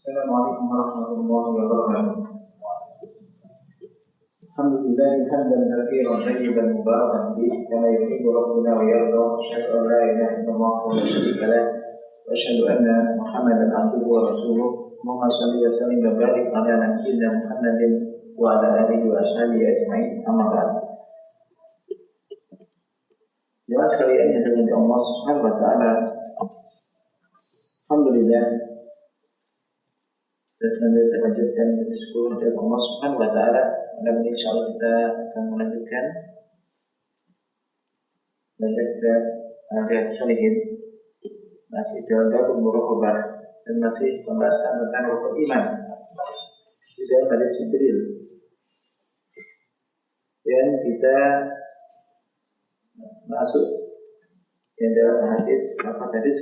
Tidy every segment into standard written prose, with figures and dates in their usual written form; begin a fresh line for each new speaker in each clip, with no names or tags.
Assalamualaikum warahmatullahi wabarakatuh. Alhamdulillah hamdan katsiran tayyiban mubarakan fihi kama yuhibbu rabbuna wa yarda. Asyhadu an la ilaha illallah wa la syarika lah wa asyhadu anna Muhammadan abduhu wa rasuluh. Allahumma shalli wa sallim wa barik ala nabiyyina Muhammadin wa ala alihi wa ashabihi ajma'in. Amma ba'd. Jemaah sekalian yang dirahmati Allah Subhanahu wa taala. Alhamdulillah. Dan senantiasa lanjutkan bersyukur kepada Allah Subhanahu wa taala. Dan insyaallah kita akan melanjutkan belajar kita Riyadhus Shalihin, masih dalam bab muraqabah dan masih pembahasan tentang rukun iman di dalam hadis Jibril. Dan kita masuk yang dalam hadis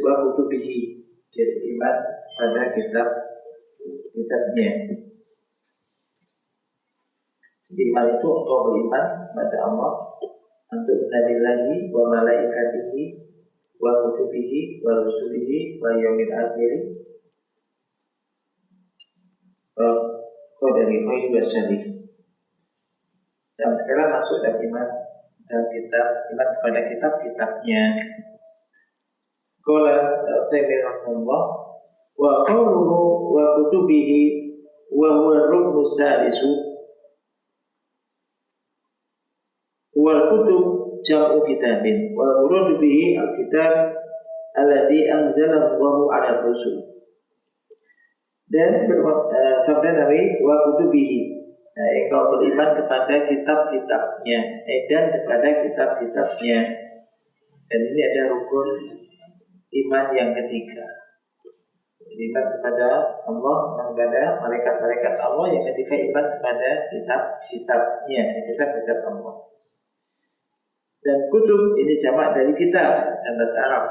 wa kutubihi, jadi iman pada kitabnya. Jadi iman itu engkau beriman pada Allah, untuk nabillahi wa malaikatihi wa kutubihi wa rusulihi wa yaumil akhir wa qadari khairi wa syarri. Dan sekarang masuk dalam iman dan iman kepada kitab-kitabnya. Qala Sa'id rahimahullah wa qawluhu wa kutubihi wa huwa ruknu salisu wal kutub jam'u kitabin wal muradu bihi al-kitab alladhi anzalahu Allahu 'ala rasul. Dan sabda Nabi wa kutubihi, engkau beriman kepada kitab-kitabnya, dan kepada kitab-kitabnya. Dan ini ada rukun iman yang ketiga. Iman kepada Allah dan kepada malaikat-malaikat Allah, yang ketiga iman kepada kitab-kitabnya, kitab-kitab Allah. Dan kutub ini jamak dari kitab dan bahasa Arab.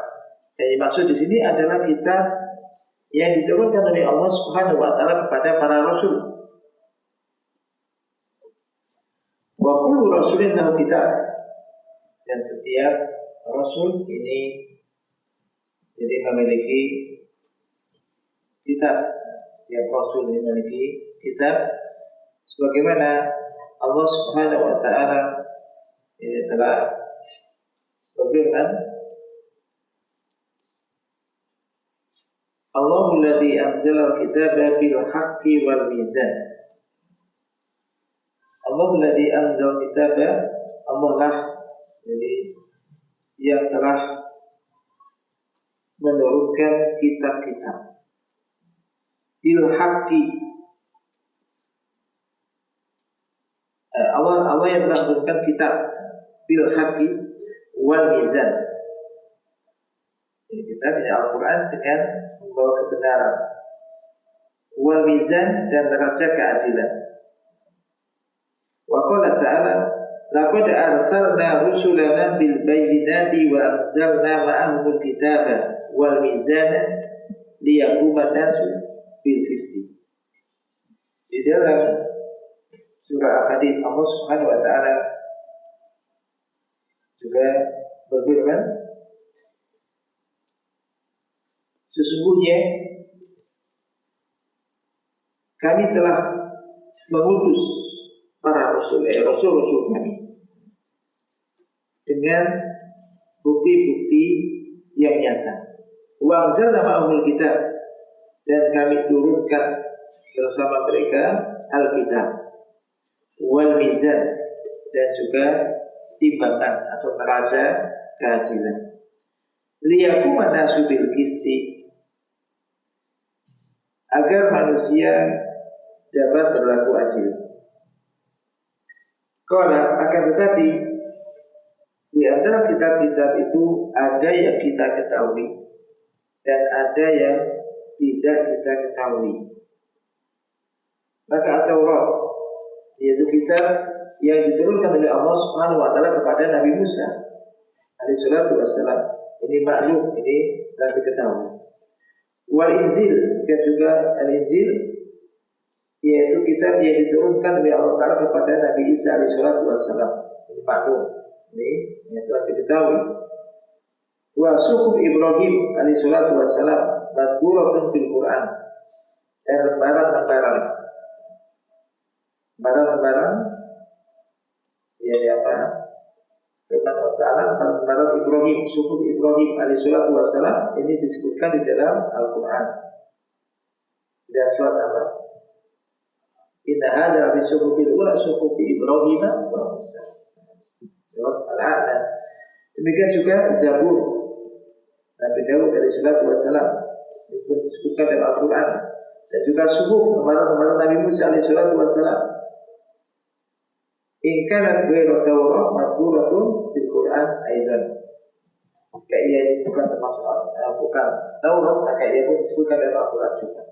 Yang dimaksud di sini adalah kitab yang diturunkan oleh Allah Subhanahu wa taala kepada para rasul. Wa kullu rasulin lahu kitab, dan setiap rasul ini jadi memiliki kitab. Setiap rasul ini memiliki kitab, sebagaimana Allah Subhanahu wa taala ini telah berfirman, Allahul ladzi anzala al-kitaba bil haqqi wal mizan. Allahul ladzi anzala al-kitaba, Allah lah jadi yang telah menurunkan kitab-kitab bil haqqi. Allah yang telah menurunkan kitab bil haqqi wal mizan. Ini kitab dari Al-Quran dengan membawa kebenaran, wal mizan, dan neraca keadilan. Wa qala ta'ala laqad arsalna rusulana bil bayyinati wa anzalna ma'ahumul kitaba wal mizana liyaquma an-nasu bil qisti. Di dalam surah Al-Hadid Allah Subhanahu wa taala juga berfirman, sesungguhnya kami telah mengutus para rasul-rasul kami dengan bukti-bukti yang nyata. Wa anzalna ma'ahumul kitab, dan kami turunkan bersama mereka Alkitab, wal mizan, dan juga timbangan atau neraca keadilan. Liyaquma an-nasu bil qisti, agar manusia dapat berlaku adil. Qala, akan tetapi di antara kitab-kitab itu ada yang kita ketahui dan ada yang tidak kita ketahui. Maka Taurat, yaitu kitab yang diturunkan oleh Allah Subhanahu wa taala kepada Nabi Musa alaihi salatu wassalam, ini maklum, ini telah diketahui. Wal Injil, dan juga Al-Injil, yaitu kitab yang diturunkan oleh Allah taala kepada Nabi Isa alaihi salatu wassalam, ini maklum, ini yang telah diketahui. Wa suhuf Ibrahim alaihi salatu wassalam madhkuratun fil Quran, dan lembaran ya apa? Firman Allah Ta'ala lembaran Ibrahim, suku Ibrahim alaihissalatu wassalam ini disebutkan di dalam Al-Quran. Dan surat apa? Inna hadza fi suhufil ula suhufi Ibrahim wa Musa. Surat Al-A'la. Demikian juga Zabur Nabi Daud alaihissalatu wassalam disebutkan dalam Al-Quran. Dan juga suhuf lembaran Nabi Musa alaihissalatu wassalam. In kanat ghairu Taurat madkuratun fil Quran aidan. Jika ia bukan termasuk bukan Taurat, maka ia pun disebutkan dalam Al-Quran juga.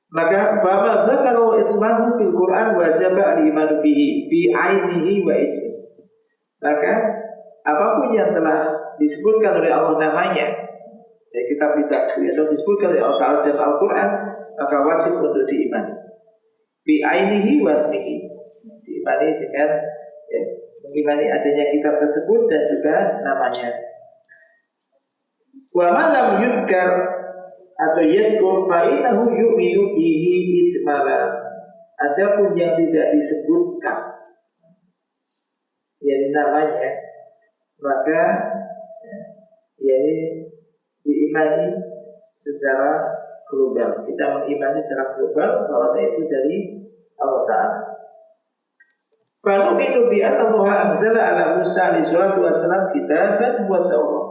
Maka fama dzakaru ismahu fil Quran wajib al-iman bihi bi ainihi wa ismi. Maka apapun yang telah disebutkan oleh Allah namanya dari kitab itu atau disebutkan oleh Allah Ta'ala dalam Al-Quran, maka wajib untuk diimani. Bi ainihi wa ismihi, diimani dengan mengimani adanya kitab tersebut dan juga namanya. Wa man lam yudkar atau yadkur fa'inahu yu'minu bihi ijmalan. Adapun yang tidak disebutkan yakni namanya, maka yakni diimani secara global. Kita mengimani secara global bahwa itu dari Allah Ta'ala. Fanu'minu bi anna Allah anzala ala Musa alaihi salatu wassalam kitaban wa Taurat,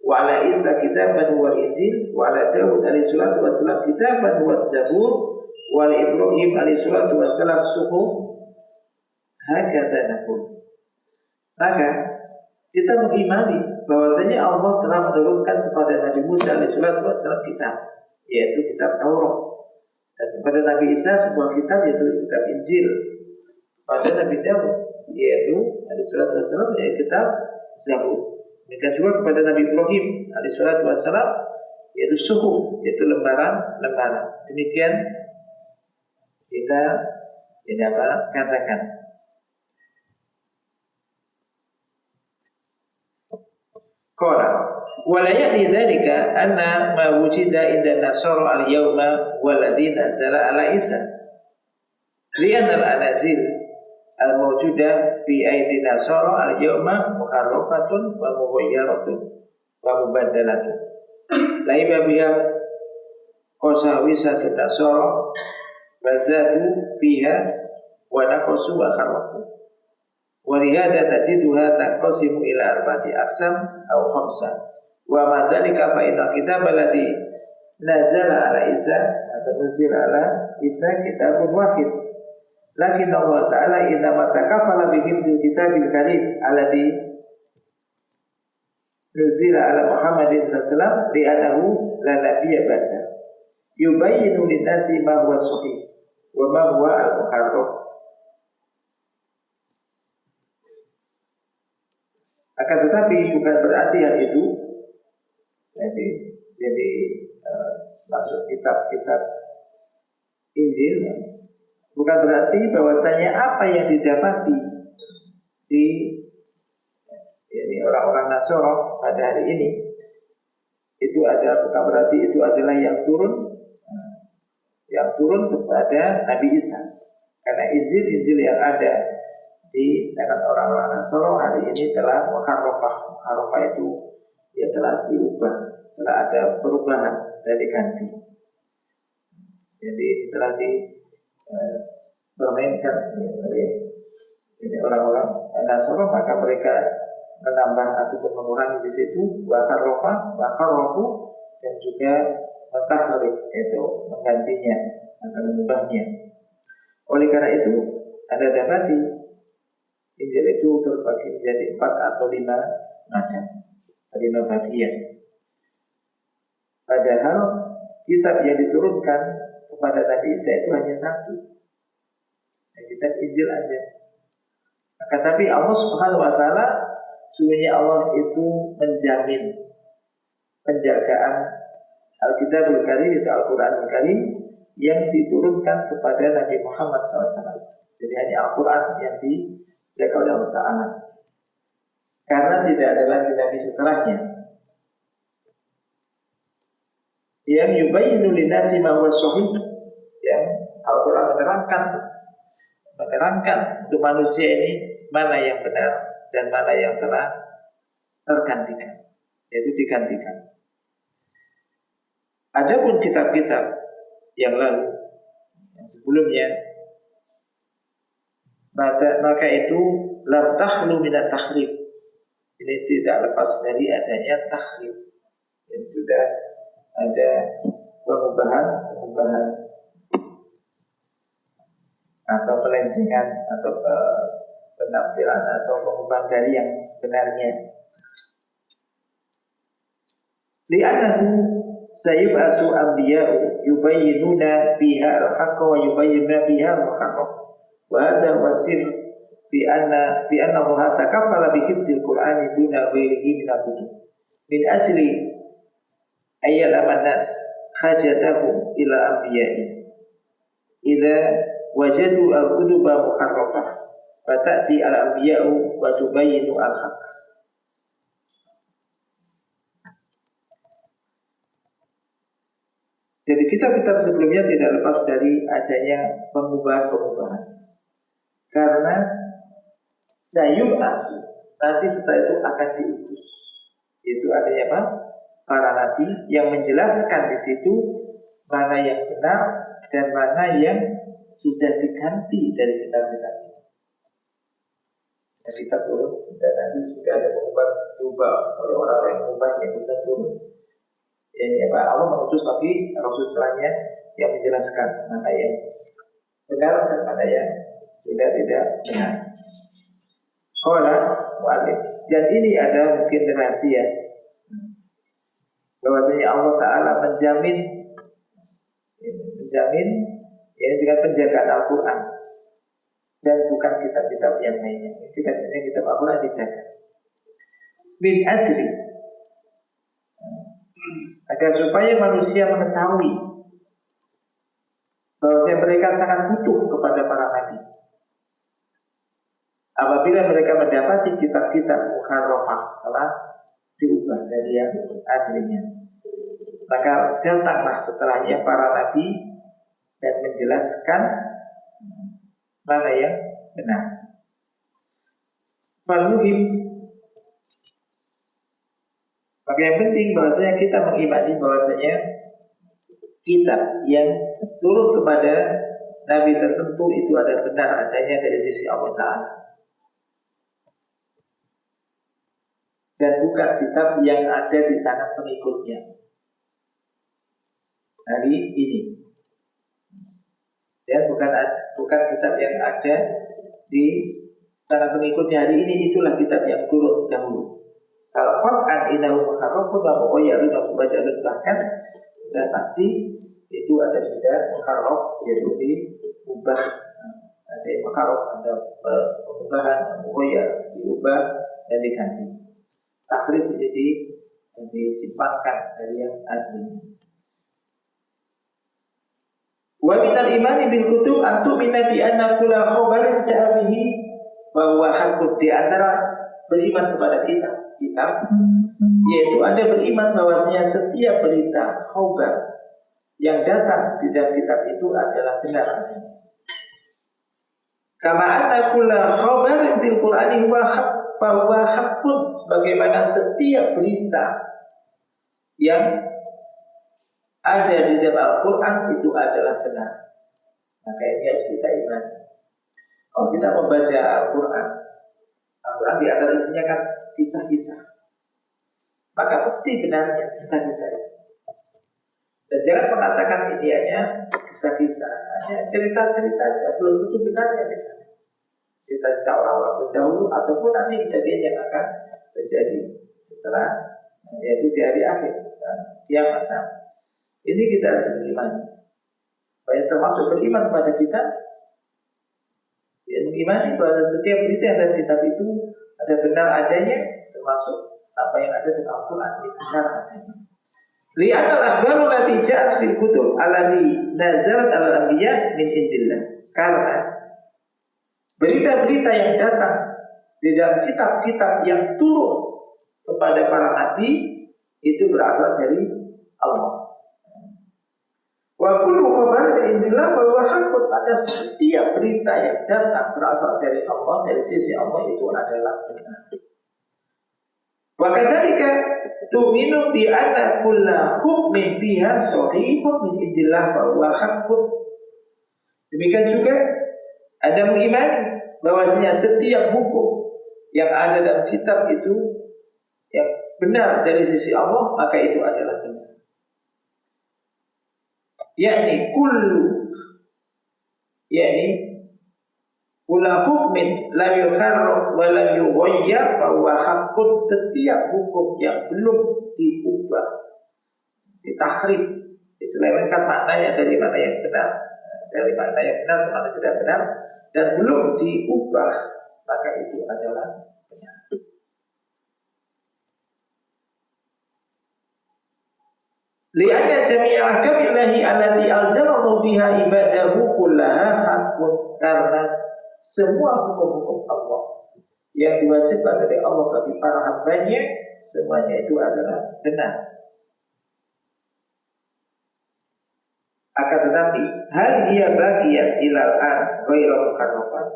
wa ala Isa kitaban wa Injil, wa ala Daud alaihi salatu wassalam kitaban wa Zabur, wa ala Ibrahim alaihi salatu wassalam suhuf. Hakadha naqul. Maka kita mengimani bahwasanya Allah telah menurunkan kepada Nabi Musa alaihi salatu wassalam kitab, yaitu kitab Taurat, dan kepada Nabi Isa sebuah kitab yaitu kitab Injil, pada Nabi Daud yaitu alaihi salatu wassalam yaitu kitab Zabur. Demikian juga kepada Nabi Ibrahim alaihi salatu wassalam yaitu suhuf, yaitu lembaran. Demikian kita katakan. Qala wala ya'ni dzalika anna ma wujida inda nasara al-yawma walladzi nazala ala Isa li'anna al-anazil al-mawjuda fi aidi nasara al-yawma muharrafatun wa mughayyaratun wa mubaddalatun laiba biha qasawisatun nasara wa zadu fiha wa naqasu wa kharrafu. Walihada tajiduha tanqasimu ila arba'ati aqsam aw khamsa. Wa ma dzalika fa inna kitab alladhi nazala ala Isa atau nuzila ala Isa kitabun wahid. Lakin Allah Ta'ala idza matakafala bihim bil kitabil karim alladhi nuzila ala Muhammadin sallallahu alaihi wasallam li'annahu la nabiyya ba'da. Yubayyinu lin-nasi ma huwa sahih wa ma huwa al-muharraf. Akan tetapi bukan berarti hal itu jadi masuk kitab-kitab Injil, bukan berarti bahwasanya apa yang didapati di orang-orang Nasara pada hari ini itu bukan berarti itu adalah yang turun kepada Nabi Isa. Karena Injil yang ada di tangan orang-orang Nasara hari ini telah muharrafah. Muharrafah itu ya telah diubah, telah ada perubahan dari ganti. Jadi telah dipermainkan oleh orang-orang Nasara, maka mereka menambah ataupun mengurangi di situ wa kharrafu dan juga mentahrif, yaitu menggantinya atau mengubahnya. Oleh karena itu Anda dapati Injil itu terbagi menjadi 4 atau 5 macam, 5 bagian. Padahal kitab yang diturunkan kepada Nabi Isa itu hanya satu, kitab Injil aja. Akan tapi Allah Subhanahu Wa Taala, sungguhnya Allah itu menjamin penjagaan Al-Kitabul Karim, itu Al-Quranul Karim yang diturunkan kepada Nabi Muhammad SAW. Jadi hanya Al-Quran yang dijaga oleh Allah Ta'ala, karena tidak ada lagi Nabi setelahnya yang yubayyinu linnasi ma huwa shahih, yang Al-Qur'an menerangkan untuk manusia ini mana yang benar dan mana yang telah tergantikan, yaitu digantikan. Adapun kitab-kitab yang lalu, yang sebelumnya, maka itu lam takhlu minat takhrib. Ini tidak lepas dari adanya takhrib. Yang sudah ada pengubahan atau pelencengan atau penafsiran atau pengubahan dari yang sebenarnya. Li'annahu sayub'asu anbiya'u yubayyinuna fiha al-haqqa wa yubayyinuna fiha al-muharram. Wa hadha wasir fi anna Allah takaffala bi hifdzil Qur'ani duna ghairihi min al-kutub. Min ajli ayyalama nas hajatahum ila anbiya'i idza wajadu al-kutuba muharrafah fa ta'ti al-anbiya'u wa tubayyinu al-haqq. Jadi kitab-kitab sebelumnya tidak lepas dari adanya pengubahan-pengubahan. Karena sayub asu, nanti setelah itu akan diutus. Itu adanya apa? Para nabi yang menjelaskan di situ mana yang benar dan mana yang sudah diganti dari kitab-kitab itu. Dan kitab turun dan nanti sudah ada diubah oleh orang yang mengubahnya bukan turun. Ya, Allah mengutus lagi Rasul setelahnya yang menjelaskan mana yang benar dan mana yang tidak benar. Dan ini ada mungkin rahasia bahwasanya Allah Ta'ala menjamin ya, dengan penjagaan Al-Quran dan bukan kitab-kitab yang lainnya. Kitab Al-Quran dijaga min ajli, agar supaya manusia mengetahui bahwasanya mereka sangat butuh kepada para nabi. Apabila mereka mendapati kitab-kitab muharrafah telah diubah dari yang aslinya, maka datanglah setelahnya para nabi dan menjelaskan mana yang benar. Fal-muhim, maka yang penting bahwasanya kita mengimani bahwasanya kitab yang turun kepada nabi tertentu itu ada benar adanya dari sisi Allah Ta'ala, dan bukan kitab yang ada di tangan pengikutnya hari ini, dan bukan kitab yang ada di tangan pengikutnya hari ini. Itulah kitab yang turun dahulu. Kalau Quran inahu muharrafun wa muqayyarun wa mubajalun, bahkan sudah pasti itu ada sudah muharraf, yaitu diubah. Ada yang muharraf, ada pengubahan, muqayyar, diubah dan diganti. Takhrib jadi disimpangkan dari yang asli. Wa minal imani bil kutub antu minabi anna kulla khabarin ja'a bihi wa huwa haqqun. Di antara beriman kepada kitab, yaitu ada beriman bahwasanya setiap berita khabar yang datang di dalam kitab itu adalah benar adanya. Kama anna kulla khabarin fil Qur'ani huwa haqqun, sebagaimana setiap berita yang ada di dalam Al-Quran itu adalah benar. Maka ini harus kita imani. Kalau kita membaca Al-Quran di antara isinya kan kisah-kisah, maka pasti benarnya kisah-kisah itu. Dan jangan mengatakan ini hanya kisah-kisah, hanya cerita-cerita aja, belum tentu benarnya misalnya. Cerita-cerita orang-orang terdahulu ataupun nanti kejadian yang akan terjadi setelah, yaitu di hari akhir, kiamat. Ini kita harus beriman. Banyak termasuk beriman pada kitab, yang mengimani bahwa setiap berita yang dalam kitab itu ada benar adanya, termasuk apa yang ada dalam Al-Quran itu benar adanya. Li'anal akhbaru allati ja'at fil kutub allati nazalat 'alal anbiya min indillah. Karena berita-berita yang datang di dalam kitab-kitab yang turun kepada para nabi itu berasal dari Allah. Wa kullu khabarin indillah wa huwa haqqun, maka setiap berita yang datang berasal dari Allah, dari sisi Allah itu adalah benar. Wa kadzalika tu'minu bi anna kulla hukmin fiha sahihun min indillah wa huwa haqqun. Demikian juga Anda mengimani bahwasanya setiap hukum yang ada dalam kitab itu yang benar dari sisi Allah, maka itu adalah benar. Yakni kulla hukmin lam yukharraf wa lam yughayyar fa huwa haqqun. Setiap hukum yang belum diubah, ditahrif, diselewengkan maknanya dari mana yang benar, dari makna yang benar ke mana tidak benar, dan belum diubah, maka itu adalah benar. Lianna jami'a ahkamillahi allati alzamahu biha ibadahu kullaha haqqun, karena semua hukum-hukum Allah yang diwajibkan oleh Allah bagi para hambanya, semuanya itu adalah benar. Akan tetapi hal dia bagian ilal an ghairu muharrafat.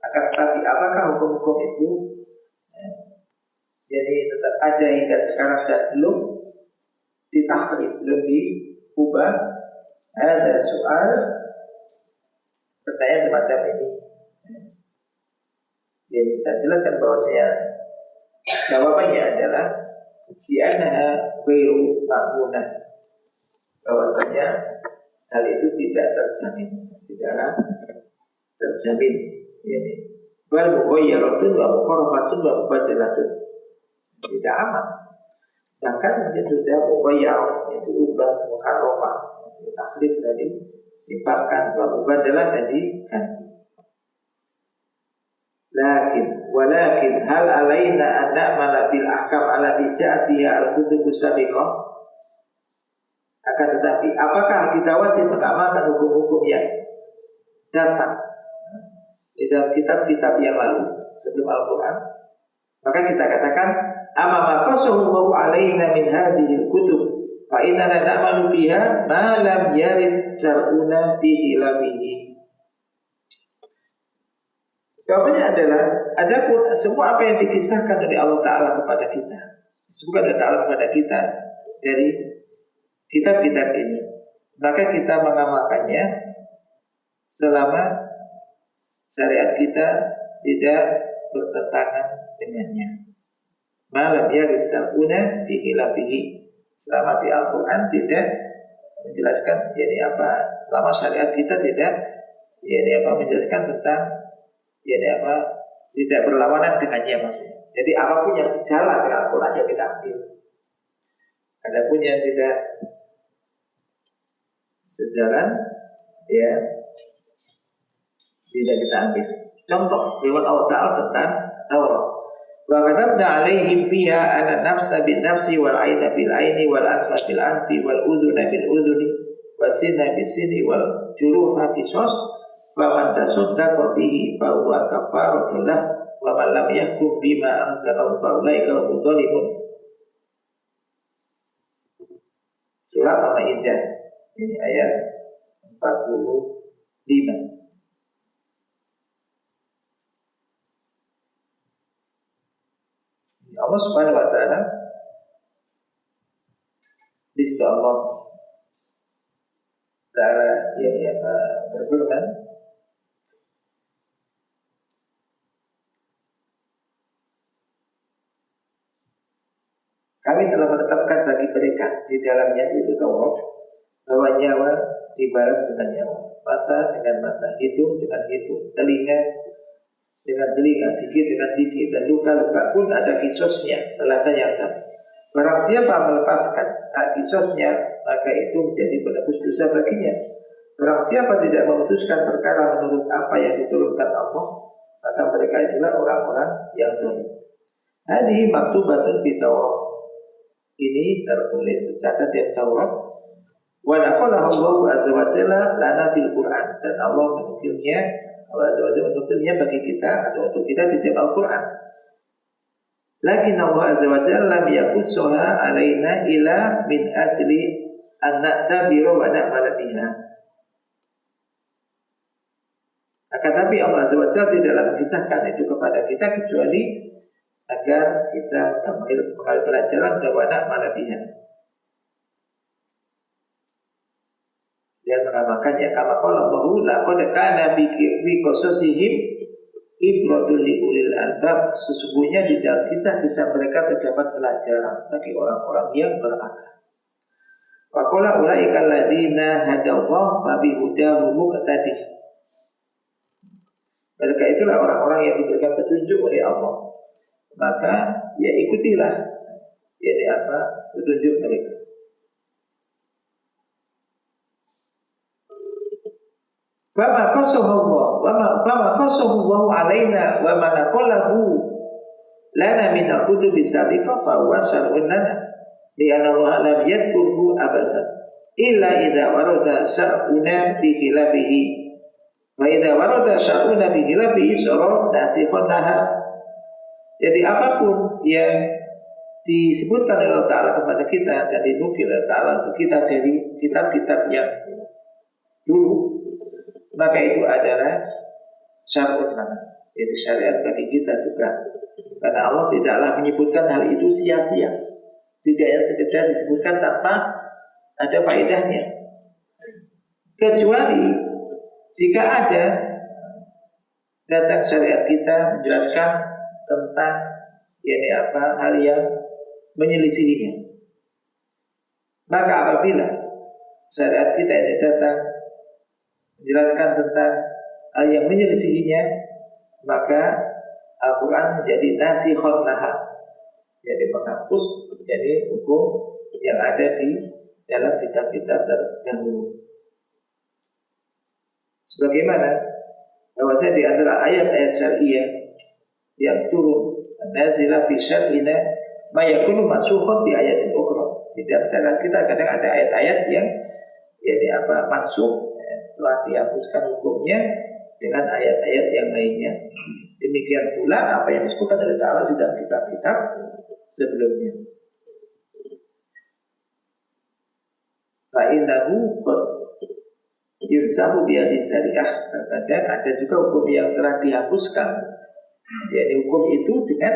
Akan tetapi apakah hukum-hukum itu jadi tetap ada hingga sekarang dan belum ditahrif, belum diubah? Ada soal pertanyaan semacam ini. Jadi kita jelaskan bahwasanya jawabannya adalah di annaha ghairu ma'munah, bahwasanya hal itu tidak terjamin, tidaklah terjamin. Yani wal mughayyaratun wa mukharafatun wa mubaddalatun, tidak aman. Bahkan dia sudah mughayyar, yaitu ubah, mukharrafah, tahrif dari sifatkan, wa mubaddalah dan diganti. Walakin hal alaina an na'mala bil ahkam allati ja'at biha al-kutubus sabiqah. Akan tetapi apakah kita wajib mengamalkan hukum-hukum yang datang di dalam kitab-kitab yang lalu sebelum Al-Quran? Maka kita katakan amma qasahu alaina min hadhihi al-kutub fa inna na'malu biha ma lam yarid syar'una bihi labihi. Jawabannya adalah adapun semua apa yang dikisahkan oleh Allah Ta'ala kepada kita, semua Allah Ta'ala kepada kita dari kitab-kitab ini, maka kita mengamalkannya selama syariat kita tidak bertentangan dengannya. Malam ya rizaluna bihi labihi, selama di Al-Quran tidak menjelaskan jadi apa, selama syariat kita tidak jadi apa menjelaskan tentang jadi apa, tidak berlawanan dengannya maksudnya. Jadi apapun yang sejalan dengan Al-Quran yang kita ambil. Adapun yang tidak sejalan ya tidak kita ambil. Contoh firman Allah Ta'ala tentang Taurat. Wa katabna 'alaihim fiha anna nafsa bin nafsi wal 'aina bil 'aini wal anfa bil anfi wal udhuna bil udhuni was sinna bis sinni wal juruha qisas faman tasaddaqa bihi fa huwa kafaratun lah wa man lam yahkum bima anzalallahu fa ulaika humudz zalimun. Surat Al-Maidah ini ayat 45. Allah Subhanahu wa taala di situ Allah Ta'ala berfirman, kami telah menetapkan bagi mereka di dalamnya, yaitu Taurat, bahwa nyawa dibalas dengan nyawa, mata dengan mata, hidung dengan hidung, telinga dengan telinga, gigi dengan gigi, dan luka-luka pun ada kisosnya, balasan yang sama. Barang siapa melepaskan hak kisosnya, maka itu menjadi penebus dosa baginya. Barang siapa tidak memutuskan perkara menurut apa yang diturunkan Allah, maka mereka itulah orang-orang yang zalim. Hadhihi maktubatun fi Taurat. Ini tertulis tercatat di Taurat. Wa naqalahu Allah azza wa jalla lana fil Quran, dan Allah menukilnya, Allah azza wa jalla menukilnya bagi kita atau untuk kita di dalam Al-Quran. Lakin Allah azza wa jalla lam yakussuha alaina ila min ajli an na'tabiru wa na'mala biha. Akan tapi Allah Azza wa Jalla tidaklah mengisahkan itu kepada kita kecuali agar kita mengambil pelajaran dan wa na'mala biha. Dan mengamalkannya. Kama qala Allahu laqad kana bi qasasihim ibradul li ulil albab. Sesungguhnya di dalam kisah-kisah mereka terdapat pelajaran bagi orang-orang yang berakal. Wa qala ulaika alladziina hadallahu fa bi hudahu muqtadih. Mereka itulah orang-orang yang diberikan petunjuk oleh Allah. Maka ya ikutilah petunjuk mereka. Fama qasahu Allah alaina wa ma naqalahu lana min al-kutubi sabiqah fa huwa syar'un lana li'anna Allah lam yadhkurhu abasan illa idza warada syar'una bi khilafihi wa idza warada syar'una bi khilafihi sara nasikhun laha. Jadi apapun yang disebutkan oleh Allah Ta'ala kepada kita dan dinukil oleh Allah Ta'ala untuk kita dari kitab-kitab yang dulu, maka itu adalah syar'un lana, jadi syariat bagi kita juga. Karena Allah tidaklah menyebutkan hal itu sia-sia, tidak hanya sekedar disebutkan tanpa ada faedahnya, kecuali jika ada datang syariat kita menjelaskan tentang hal yang menyelisihinya. Maka apabila syariat kita ini datang menjelaskan tentang hal yang menyelisihinya, maka Al-Quran menjadi nasikhun laha, jadi menghapus jadi hukum yang ada di dalam kitab-kitab terdahulu. Sebagaimana bahwasanya di antara ayat-ayat syariah yang turun nazilah fi syar'ina ma yakunu mansukhun bi ayatin ukhra. Di dalam syariat kita kadang ada ayat-ayat yang mansukh, telah dihapuskan hukumnya dengan ayat-ayat yang lainnya. Demikian pula apa yang disebutkan oleh Ta'ala di dalam kitab-kitab sebelumnya. Fa innahu qad yursahu bi syariah. Terkadang ada juga hukum yang telah dihapuskan, jadi hukum itu dengan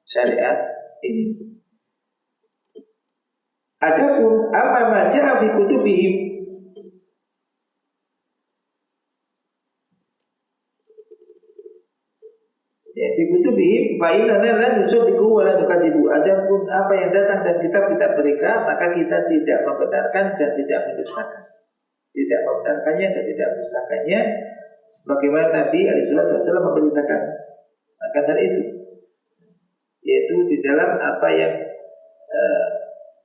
syariat ini. Adapun amma ma ja'a fi kutubihim, fi kutubihim fa inna la nusaddiqu wa la nukadzibu. Adapun apa yang datang dari kitab-kitab mereka, maka kita tidak membenarkan dan tidak mendustakan. Tidak membenarkannya dan tidak mendustakannya, sebagaimana Nabi alaihi wasallam memerintahkan akan hal itu, yaitu di dalam apa yang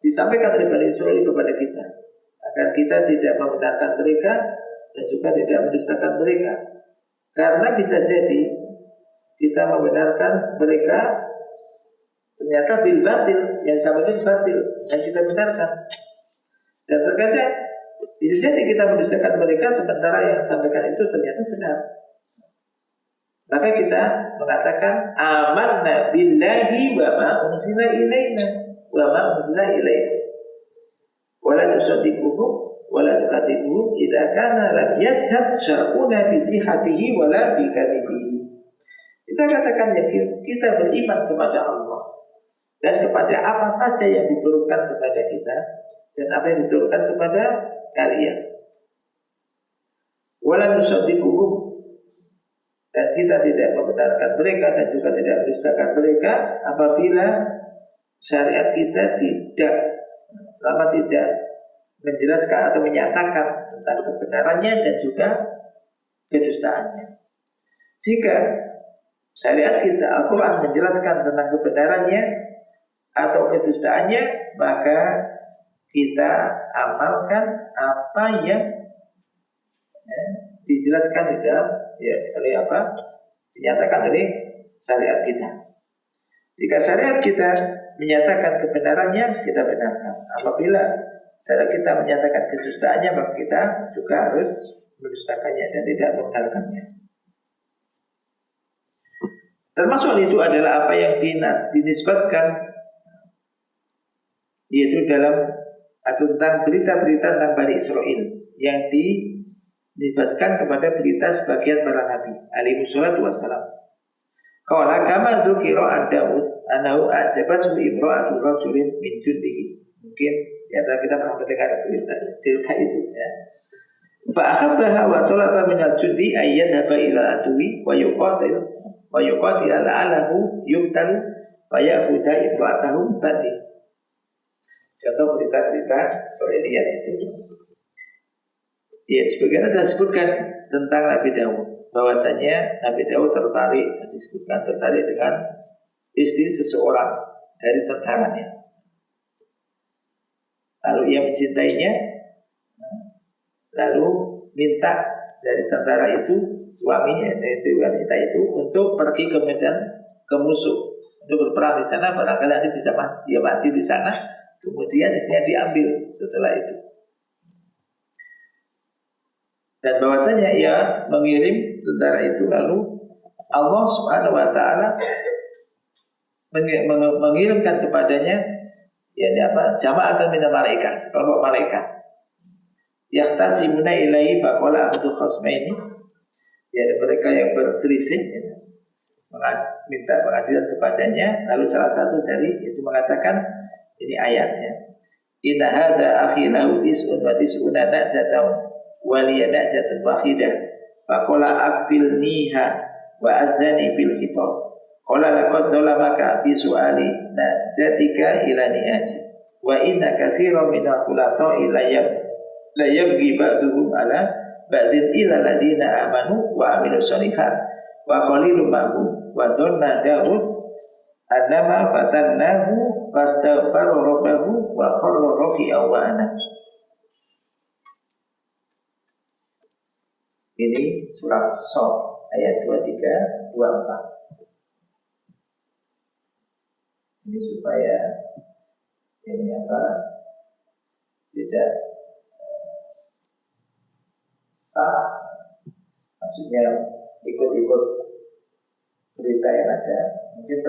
disampaikan oleh Bani Israil kepada kita, agar kita tidak membenarkan mereka dan juga tidak mendustakan mereka. Karena bisa jadi kita membenarkan mereka ternyata bil batil, yang sampaikan batil dan kita benarkan. Dan terkadang bisa jadi kita mendustakan mereka sementara yang sampaikan itu ternyata benar. Maka kita mengatakan amanna billahi wa ma unzila ilaina wa ma unzila ilaina wa la nusaddiquhu wa la nukadzibuhu idza kana lam yashhad syar'una bi sihhatihi wa la bi kadhibihi. Kita katakan yakin kita beriman kepada Allah dan kepada apa saja yang diturunkan kepada kita dan apa yang diturunkan kepada kalian. Wa la nusaddiquhu, dan kita tidak membenarkan mereka dan juga tidak mendustakan mereka apabila syariat kita tidak menjelaskan atau menyatakan tentang kebenarannya dan juga kedustaannya. Jika syariat kita Al-Quran menjelaskan tentang kebenarannya atau kedustaannya, maka kita amalkan apa yang dijelaskan di dalam dinyatakan oleh syariat kita. Jika syariat kita menyatakan kebenarannya, kita benarkan. Apabila syariat kita menyatakan kedustaannya, maka kita juga harus mendustakannya dan tidak membenarkannya. Termasuk itu adalah apa yang dinisbatkan, yaitu dalam atau tentang berita-berita tentang Bani Israel yang dinisbatkan kepada berita sebagian para nabi alaihi salatu wassalam. Qala kama dzukira ad-Daud anahu ajabathu imra'atu rajulin min jundihi. Mungkin ya kita pernah mendengar cerita itu ya. Fa ahabbaha wa talaba min al-jundi ayyadhaba ila atwi wa yuqatil la'alahu yuqtalu fa ya'budu imra'atahu bati. Contoh berita-berita Israeliat itu. Ya, sebagaimana disebutkan tentang Nabi Daud, bahwasanya Nabi Daud tertarik dengan istri seseorang dari tentaranya. Lalu ia mencintainya, lalu minta dari tentara itu, suaminya, istri wanita itu, untuk pergi ke medan ke musuh, untuk berperang di sana. Barangkali nanti bisa dia mati di sana, kemudian istrinya diambil setelah itu. Dan bahwasanya ia mengirim tentara itu, lalu Allah Subhanahu wa taala mengirimkan kepadanya jama'atan minal malaikat, sekelompok malaikat. Yahtasimuna ilaihi faqala ahadu khasmaini, mereka yang berselisih minta pengadilan kepadanya, lalu salah satu dari itu mengatakan, ini ayatnya, inna hadza akhi lahu tis'un wa tis'una najatun waliyana jatun wahidah faqala aqbilniha wa azani bil khitab qala laqad dhalamaka bi su'ali najatika ila ni'aji wa inna katsiran min al-khulata'i la yabghi ba'duhum ala ba'din ila ladina amanu wa amilus shalihat wa qalilum ma'hum wa dhanna Daud annama fatannahu fastaghfara rabbahu wa kharra raki'an wa ana. Ini surat Shad ayat 23-24. Ini supaya tidak salah, maksudnya ikut-ikut berita yang ada. Mungkin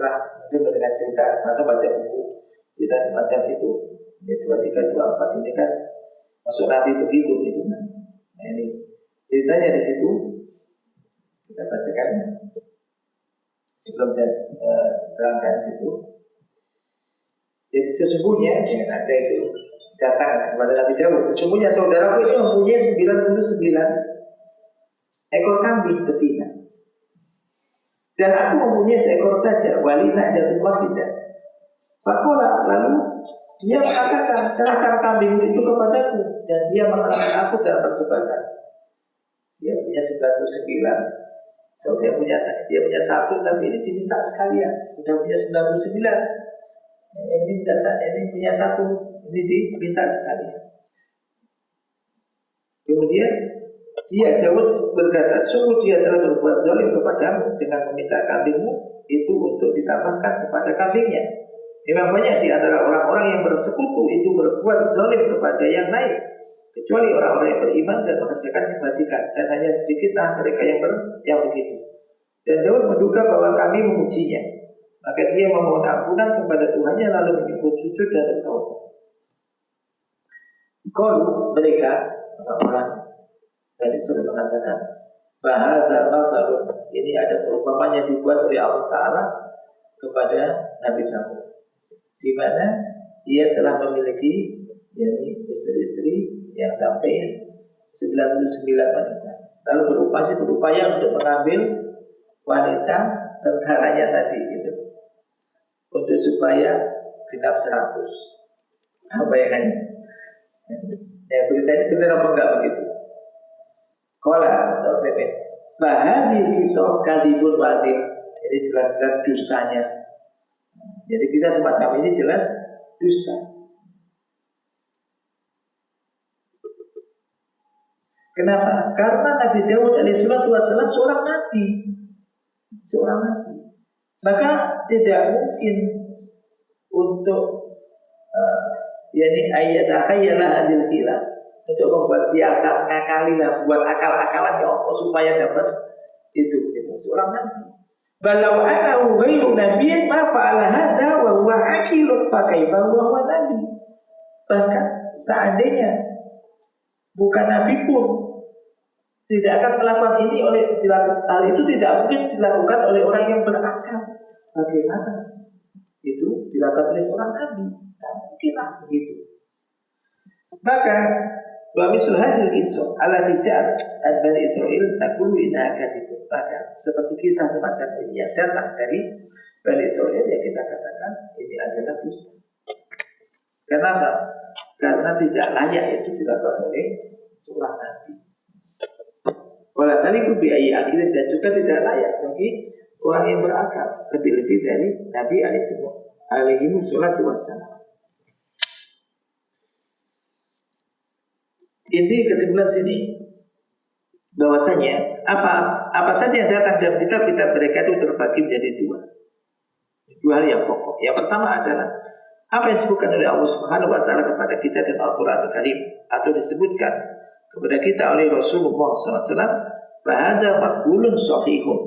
mendengar cerita atau baca buku cerita semacam itu. Ayat 23-24 ini kan maksud Nabi begitu gitu kan. Nah, ini ceritanya di situ kita bacakan sebelum saya terangkan situ. Jadi sesungguhnya dengan ada itu datang kepada Nabi Daud, sesungguhnya saudaraku itu mempunyai 99 ekor kambing betina, dan aku mempunyai seekor saja, walina jatuh wahidah. Fakola, lalu dia mengatakan, serahkan kambingmu itu kepadaku, dan dia mengalahkan aku dalam perdebatan. Dia punya 99, so dia punya satu, tapi ini diminta sekalian. Sudah punya 99, ini punya satu, ini diminta sekalian. Kemudian Daud berkata, sungguh dia telah berbuat zalim kepadamu dengan meminta kambingmu itu untuk ditambahkan kepada kambingnya. Memang banyak di antara orang-orang yang bersekutu itu berbuat zalim kepada yang lain, kecuali orang-orang yang beriman dan mengerjakan kebajikan, dan hanya sedikitlah mereka yang begitu. Dan Daud menduga bahwa kami mengujinya, maka dia memohon ampunan kepada Tuhannya lalu menyebut sujud dan bertaubat. Qalu, mereka orang-orang dan Israel mengatakan, bahadza masalun, ini ada perumpamaan yang dibuat oleh Allah Ta'ala kepada Nabi Daud, di mana dia telah memiliki istri-istri yang sampai 99 wanita. Lalu berupaya untuk mengambil wanita tentaranya tadi gitu, untuk supaya genap 100. Apa yang ya, berita ini benar apa enggak begitu? Qala Sa'utsaimin, bahadi kisah kadibul wadih. Jadi jelas-jelas dustanya. Jadi kita semacam ini jelas dusta. Kenapa? Karena Nabi Daud alaihissalatu wassalam seorang nabi. Maka tidak mungkin untuk ayat akhayalah adil kilah, untuk membuat siasat, ngakalilah, buat akal-akalan ya Allah supaya dapat itu seorang nabi. Balau anahu ghairu nabiyyin ma fa'ala hadza wa huwa aqilun fa kaifa huwa nabi. Bahkan seandainya bukan Nabi pun tidak akan melakukan ini hal itu tidak mungkin dilakukan oleh orang yang berakal. Bagaimana itu dilakukan oleh seorang Nabi? Tidak mungkin lah begitu. Maka wa misal hadil kisah allati ja'at an Bani Israil taqulu innaha kadhibun. Maka seperti kisah semacam ini yang datang dari Bani Israil yang kita katakan ini adalah dusta. Kenapa? Karena tidak layak itu dilakukan oleh seorang Nabi. Wala taliqu bi ayyi aqilin, dan juga tidak layak bagi orang yang berakal, lebih-lebih dari Nabi alaihi wassalatu wassalam. Inti kesimpulan sini bahwasanya apa saja yang datang dalam kitab-kitab mereka itu terbagi menjadi dua hal yang pokok. Yang pertama adalah apa yang disebutkan oleh Allah Subhanahu wa taala kepada kita dalam Al-Qur'an Al-Karim atau disebutkan kepada kita oleh Rasulullah SAW, bahada maqbulun sahihun.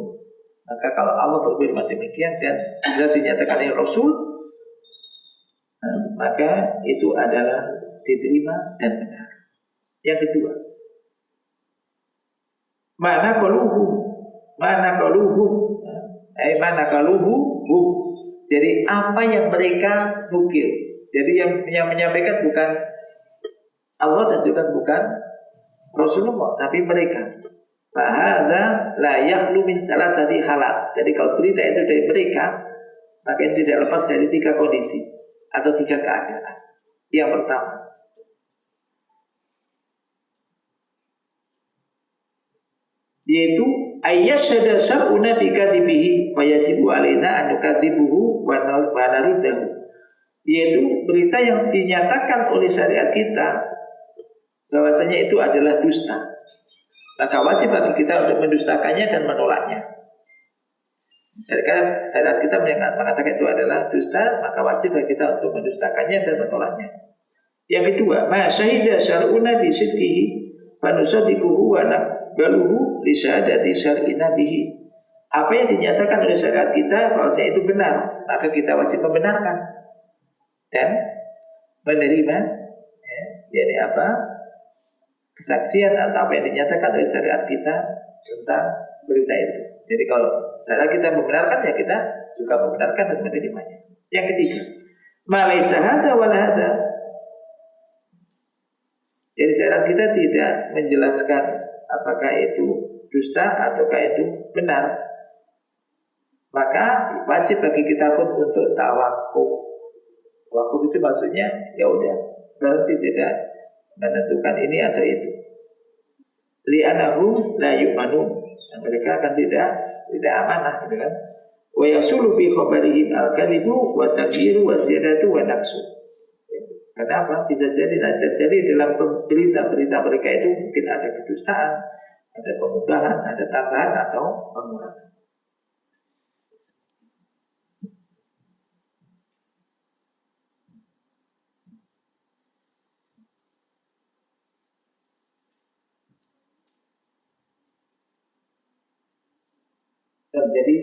Maka kalau Allah berfirman demikian dan sudah dinyatakan oleh Rasul, maka itu adalah diterima dan benar. Yang kedua, mana kaluhu. Jadi apa yang mereka nukil. Jadi yang menyampaikan bukan Allah dan juga bukan Rasulullah, tapi mereka. Fahadha la yakhlu min salasati halat. Jadi kalau berita itu dari mereka, maka tidak lepas dari 3 kondisi atau 3 keadaan. Yang pertama, yaitu ayyasyhada syar'una bi kadhibihi fa yajibu alaina an nukadzibuhu wa naruddahu. Yaitu berita yang dinyatakan oleh syariat kita bahwasanya itu adalah dusta, maka wajib bagi kita untuk mendustakannya dan menolaknya. Syariat kita mengatakan itu adalah dusta, maka wajib bagi kita untuk mendustakannya dan menolaknya. Yang kedua, ma syahida syar'una bi sidqihi fa nusaddiquhu wa naqbaluhu li syahadati syar'ina bihi. Apa yang dinyatakan oleh syariat kita bahwasanya itu benar, maka kita wajib membenarkan dan menerima yakni kesaksian atau apa yang dinyatakan oleh syariat kita tentang berita itu. Jadi kalau syariat kita membenarkan, ya kita juga membenarkan dan menerimanya. Yang ketiga, ma laisa hadza wala hadza. Jadi syariat kita tidak menjelaskan apakah itu dusta ataukah itu benar. Maka wajib bagi kita pun untuk tawakuf. Tawakuf itu maksudnya ya udah, berarti tidak menentukan ini atau itu. Li'anahum la yu'manun. Mereka akan tidak amanah, gitu kan. Wa yasulu fi khabarihim al-kadhibu wa taghyiru wa ziyadatu wa naqsu. Kenapa? Bisa jadi dalam berita-berita mereka itu mungkin ada kedustaan, ada pengubahan, ada tambahan atau pengurangan. Jadi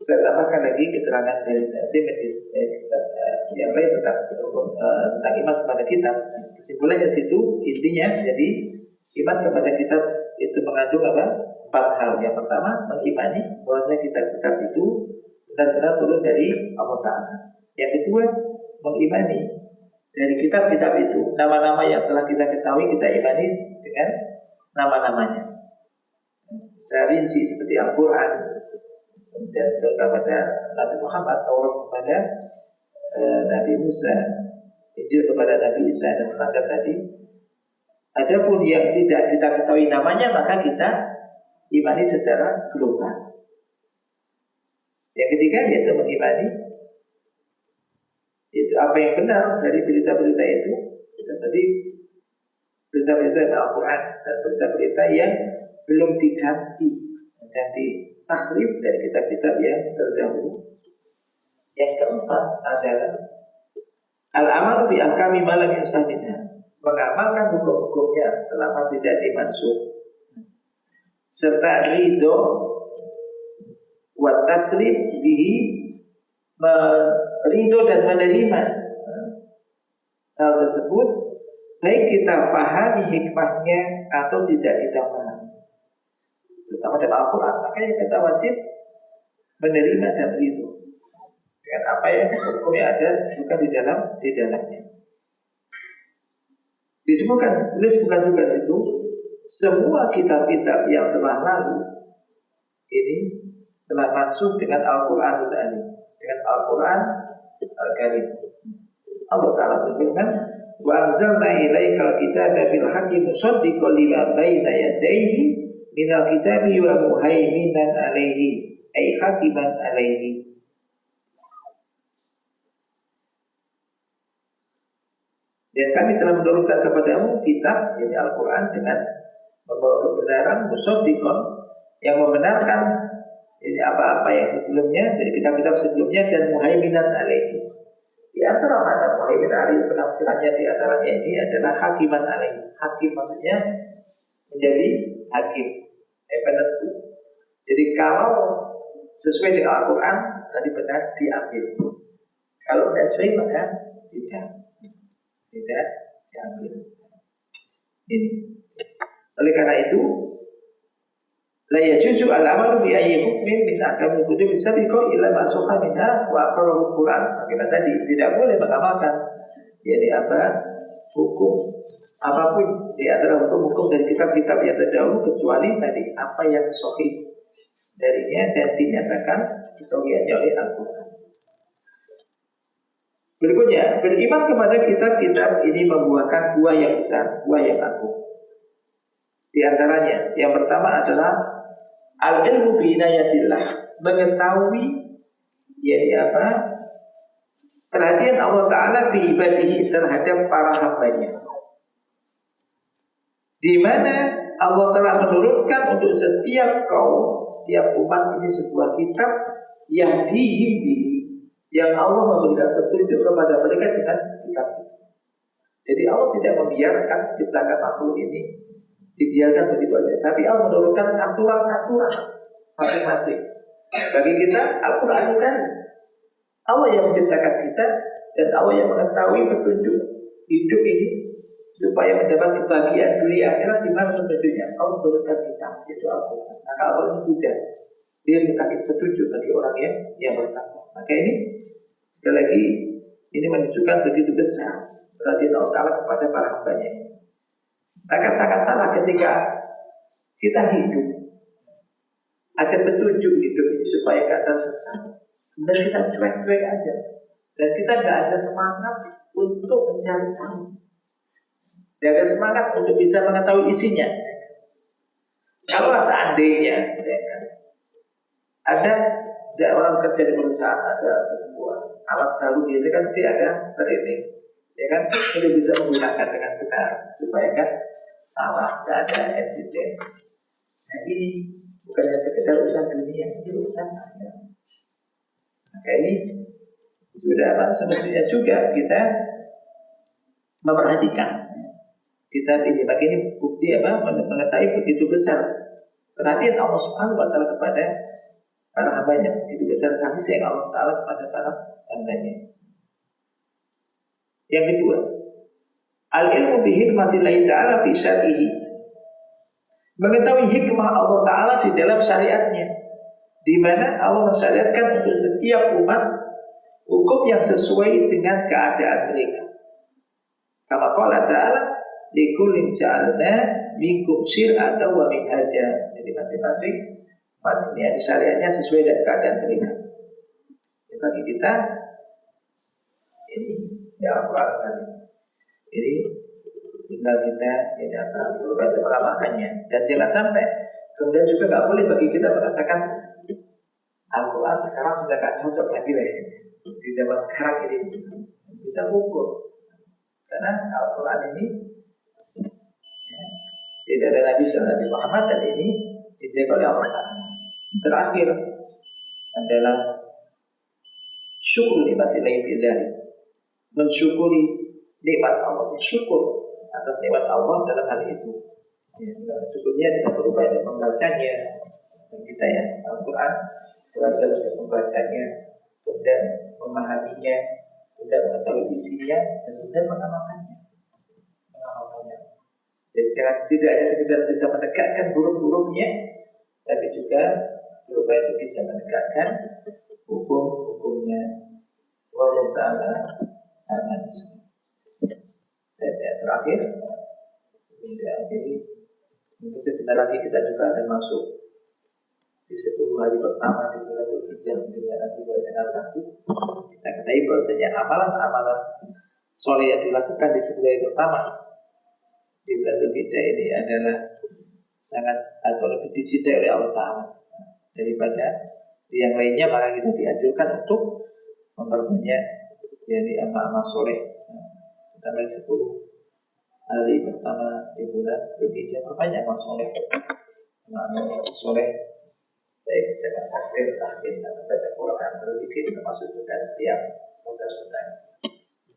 saya tambahkan lagi keterangan dari yang lain tentang iman kepada kitab. Kesimpulannya situ intinya, jadi iman kepada kitab itu mengandung 4 hal. Yang pertama, mengimani bahwasanya kitab-kitab itu benar-benar turun dari Allah Ta'ala. Yang kedua, mengimani dari kitab-kitab itu nama-nama yang telah kita ketahui, kita imani dengan nama-namanya. Saya rinci seperti Al-Quran, dan kepada Nabi Muhammad, Taurat kepada Nabi Musa, Injil kepada Nabi Isa dan semacam tadi. Adapun yang tidak kita ketahui namanya, maka kita imani secara global. Yang ketiga yaitu mengimani itu apa yang benar dari berita-berita itu, seperti berita-berita Al-Quran dan berita-berita yang belum diganti dan ditahrif dari kitab-kitab yang terdahulu. Yang keempat adalah al-amalu bi ahkami ma lam yusah minha, mengamalkan hukum-hukumnya selama tidak dimansuh, serta ridho wa taslim bihi, ridho dan menerima hal tersebut baik kita pahami hikmahnya atau tidak kita pahami, terutama dalam Al-Quran. Makanya kita wajib menerima dan itu dengan apa yang hukum yang ada disebutkan di dalamnya. Disebutkan juga di situ semua kitab-kitab yang telah lalu ini telah masuk dengan Al-Quran dengan Al-Quran Al-Karim. Allah Ta'ala berfirman, wa anzalna ilaikal kitaba bil haqqi musaddiqan lima baina yadayhi minal kitabi wa muhaiminan alaihi ay hakiman alaihi. Dan kami telah menurunkan kepadamu kitab, yaitu Al-Quran, dengan membawa kebenaran, musaddiqan, yang membenarkan ini apa-apa yang sebelumnya dari kitab-kitab sebelumnya, dan muhaiminan alaihi. Di antara makna muhaimin alaihi, penafsirannya di antaranya ini adalah hakiman alaihi. Hakim maksudnya menjadi hakim, penentu. Jadi kalau sesuai dengan Al-Quran tadi benar diambil, kalau tidak sesuai maka tidak diambil. Ini. Oleh karena itu, la yajuzu al-amalu bi ayyi hukmin min ahkamil kutub sabiqah illa ma sukha minha wa aqarrahu al-Quran. Maka tadi tidak boleh mengamalkan hukum apapun di antara hukum-hukum dari kitab-kitab yang terdahulu kecuali tadi apa yang sahih darinya dan dinyatakan kesahihannya oleh Al-Quran. Berikutnya, beriman kepada kitab-kitab ini membuahkan buah yang besar, buah yang agung. Di antaranya, yang pertama adalah al-ilmu bi-inayatillah, mengetahui yaitu perhatian Allah Ta'ala bi-ibadihi terhadap para hambanya, di mana Allah telah menurunkan untuk setiap kaum, setiap umat ini sebuah kitab yang dihimbi, yang Allah memberikan petunjuk kepada mereka dengan kitab itu. Jadi Allah tidak membiarkan ciptakan makhluk ini dibiarkan begitu saja, tapi Allah menurunkan aturan-aturan masing-masing. Bagi kita Al-Quran kan Allah yang menciptakan kita dan Allah yang mengetahui petunjuk hidup ini supaya mendapat kebahagiaan dunia akhirat. Di mana petunjuknya? Allah menurunkan kitab, yaitu Al-Quran. Maka Allah ini mudah, dia memberikan petunjuk bagi orang yang bertakwa. Maka ini sekali lagi ini menunjukkan begitu besar perhatian Allah Ta'ala kepada para hambanya. Maka sangat salah ketika kita hidup ada petunjuk hidup ini supaya tidak tersesat, dan kita cuek-cuek aja, dan kita tidak ada semangat untuk mencari tahu, tidak ada semangat untuk bisa mengetahui isinya. Kalau seandainya ada orang kerja di perusahaan, ada sebuah alat baru, biasanya kan dia ada training, ya kan, untuk bisa menggunakan dengan benar supaya kan salah, tidak ada insiden. Nah ini bukannya sekedar urusan dunia, ini urusan akhirat. Maka ini sudah semestinya juga kita memperhatikan kitab ini. Maka ini bukti mengetahui begitu besar perhatian Allah Subhanahu wa Ta'ala kepada para hambanya, begitu besar kasih sayang Allah Ta'ala kepada para hambanya. Yang kedua, al-ilmu bi hikmatillahi ta'ala fi syar'ihi, mengetahui hikmah Allah Ta'ala di dalam syariatnya, di mana Allah mensyariatkan untuk setiap umat hukum yang sesuai dengan keadaan mereka. Kama qala ta'ala, likullin ja'alna minkum syir'atan wa minhaja. Jadi masing-masing umat ini ada syariatnya sesuai dengan keadaan mereka. Bagi kita ini ya Al-Quran ini tinggal kita berbeda mengamalkannya, dan jangan sampai kemudian juga nggak boleh bagi kita mengatakan Al-Quran sekarang sudah nggak cocok lagi di zaman sekarang ini bisa pukul, karena Al-Quran ini tidak ada Nabi Nabi Muhammad, dan ini dijaga oleh Allah Ta'ala. Terakhir adalah syukur nikmatillahi bidzalik, mensyukuri nikmat Allah, bersyukur atas nikmat Allah dalam hal itu. Syukurnya dengan berupaya dengan membacanya, dan kita Al-Quran belajar untuk membacanya, kemudian memahaminya, kemudian mengetahui isinya, dan kemudian mengamalkannya. Jadi jangan tidak hanya sekedar bisa menegakkan huruf-hurufnya, tapi juga berupaya untuk bisa menegakkan hukum-hukumnya. Wallahu ta'ala a'lam. Dan yang terakhir, jadi mungkin sebentar lagi kita juga akan masuk di 10 hari pertama di bulan Dzulhijjah, mungkin ya nanti mulai tanggal 1. Kita ketahui bahwasanya amalan-amalan soleh yang dilakukan di 10 hari pertama di bulan Dzulhijjah ini adalah sangat atau lebih dicintai oleh Allah Ta'ala daripada yang lainnya. Maka kita dianjurkan untuk memperbanyak jadi amal-amal soleh, terutama 10 hari pertama di bulan Dzulhijjah. Perbanyak amal soleh, amal soleh, baik jangan takbir, tahmid, atau baca Quran, berzikir, termasuk juga siap puasa sunnah.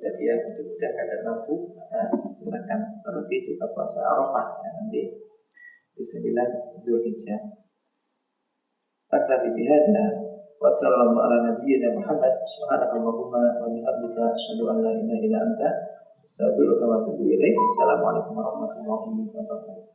Jadi yang dimudahkan dan mampu, maka silakan. Terlebih juga puasa Arafah nanti di 9 Dzulhijjah. Kata bihadza wa sallallahu ala nabiyyina Muhammad subhanakallahumma wa bihamdika asyhadu an la ilaha illa anta astaghfiruka wa atubu ilaik. Assalamualaikum warahmatullahi wabarakatuh.